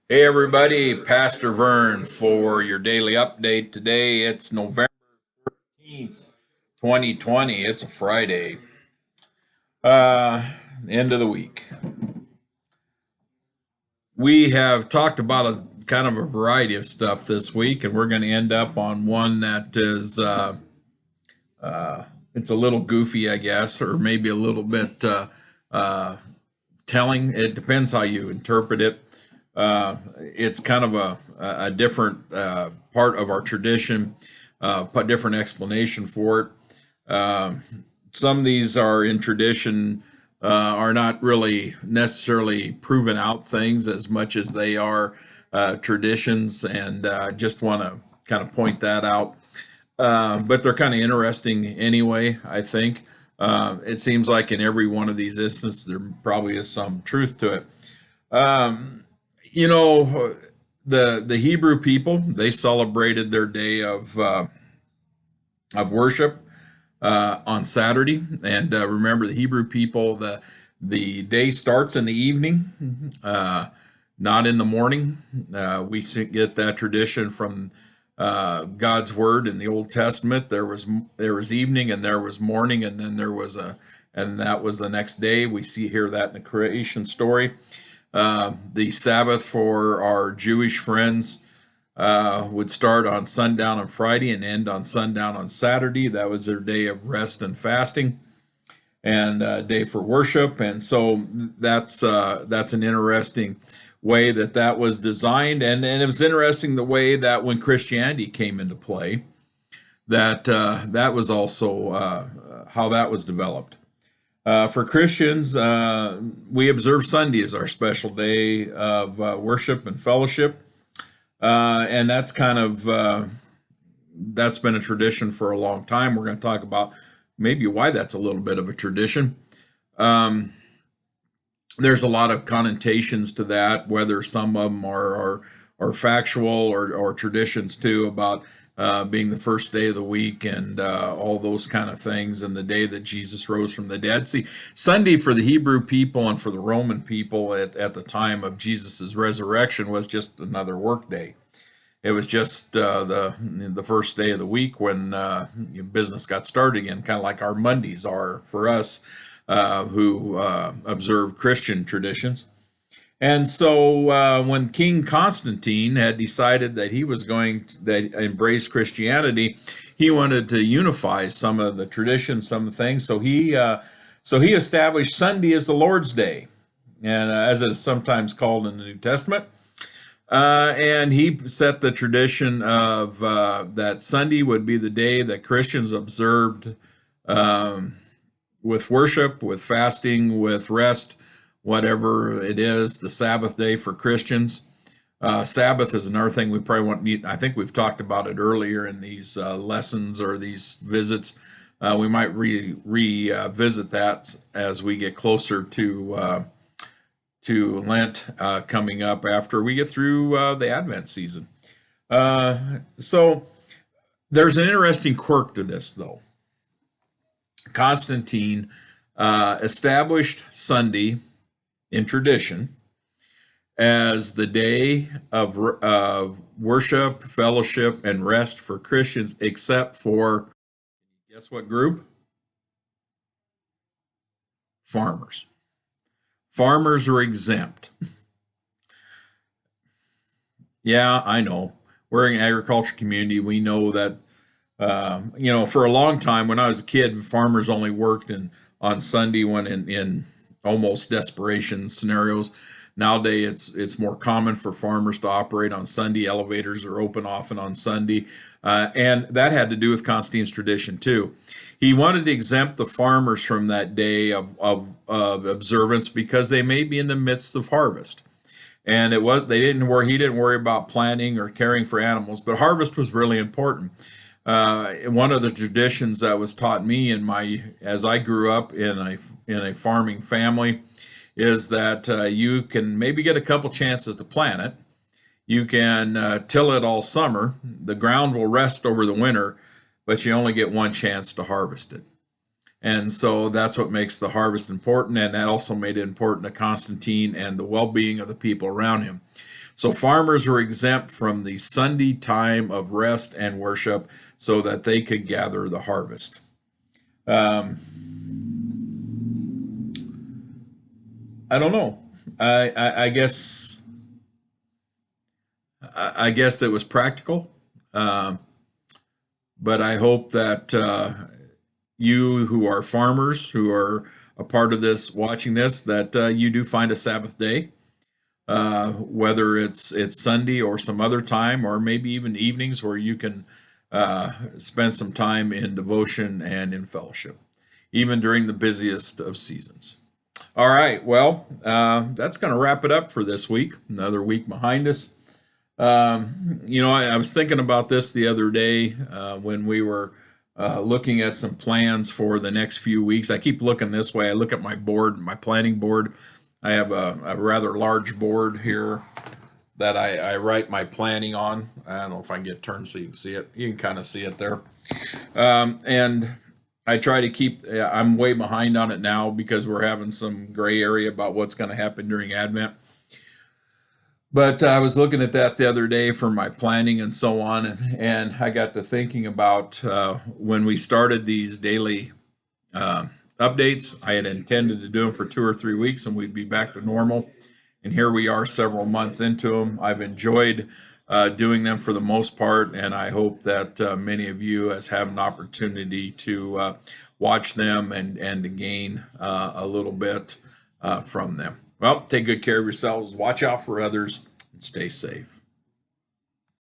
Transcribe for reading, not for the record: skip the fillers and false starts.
Hey everybody, Pastor Vern for your daily update. Today it's November 2020. It's a Friday. Uh End of the week. We have talked about a kind of a variety of stuff this week, and we're going to end up on one that is uh it's a little goofy, I guess, or maybe a little bit uh telling. It depends how you interpret it. It's kind of a different part of our tradition, a different explanation for it. Some of these are in tradition, are not really necessarily proven out things as much as they are traditions, and just want to kind of point that out. But they're kind of interesting anyway, I think. It seems like in every one of these instances, there probably is some truth to it. Um, you know, the Hebrew people, they celebrated their day of worship on Saturday, and remember, the Hebrew people, the day starts in the evening, not in the morning. We get that tradition from God's word in the Old Testament. There was evening, and there was morning, and then there was and that was the next day. We see here that in the creation story. The Sabbath for our Jewish friends would start on sundown on Friday and end on sundown on Saturday. That was their day of rest and fasting, and day for worship. And so that's an interesting way that was designed, and it was interesting the way that when Christianity came into play, that was also how that was developed. For Christians, we observe Sunday as our special day of worship and fellowship, and that's been a tradition for a long time. We're going to talk about maybe why that's a little bit of a tradition. Um, there's a lot of connotations to that, whether some of them are factual or traditions too, about being the first day of the week, and all those kind of things, and the day that Jesus rose from the dead. See, Sunday for the Hebrew people and for the Roman people at the time of Jesus's resurrection was just another work day. It was just the first day of the week when business got started again, kind of like our Mondays are for us who observe Christian traditions. And so when King Constantine had decided that he was going to embrace Christianity, he wanted to unify some of the traditions, some of the things. So he established Sunday as the Lord's Day, and as it is sometimes called in the New Testament. And he set the tradition of that Sunday would be the day that Christians observed, um, with worship, with fasting, with rest, whatever it is, the Sabbath day for Christians. Sabbath is another thing we probably want to need. I think we've talked about it earlier in these lessons or these visits. We might revisit that as we get closer to Lent coming up after we get through the Advent season. So there's an interesting quirk to this, though. Constantine established Sunday in tradition as the day of worship, fellowship, and rest for Christians, except for, guess what group? Farmers. Farmers are exempt. Yeah, I know. We're an agriculture community. We know that, for a long time when I was a kid, farmers only worked on Sunday when in almost desperation scenarios. Nowadays, it's more common for farmers to operate on Sunday. Elevators are open often on Sunday, and that had to do with Constantine's tradition too. He wanted to exempt the farmers from that day of observance because they may be in the midst of harvest, and he didn't worry about planting or caring for animals, but harvest was really important. One of the traditions that was taught me as I grew up in a farming family is that you can maybe get a couple chances to plant it. You can till it all summer. The ground will rest over the winter, but you only get one chance to harvest it. And so that's what makes the harvest important, and that also made it important to Constantine and the well-being of the people around him. So farmers are exempt from the Sunday time of rest and worship so that they could gather the harvest. Um, I don't know. I guess I guess it was practical, um, but I hope that you who are farmers who are a part of this, watching this, that you do find a Sabbath day, whether it's Sunday or some other time, or maybe even evenings where you can spend some time in devotion and in fellowship, even during the busiest of seasons. All right, well, that's going to wrap it up for this week. Another week behind us. I was thinking about this the other day when we were looking at some plans for the next few weeks. I keep looking this way. I look at my board, my planning board. I have a rather large board here that I write my planning on. I don't know if I can get turned so you can see it. You can kind of see it there. And I try to keep, I'm way behind on it now because we're having some gray area about what's going to happen during Advent. But I was looking at that the other day for my planning and so on, and I got to thinking about when we started these daily updates. I had intended to do them for 2 or 3 weeks and we'd be back to normal. And here we are several months into them. I've enjoyed doing them for the most part, and I hope that many of you has have an opportunity to watch them and to gain a little bit from them. Well, take good care of yourselves, watch out for others, and stay safe.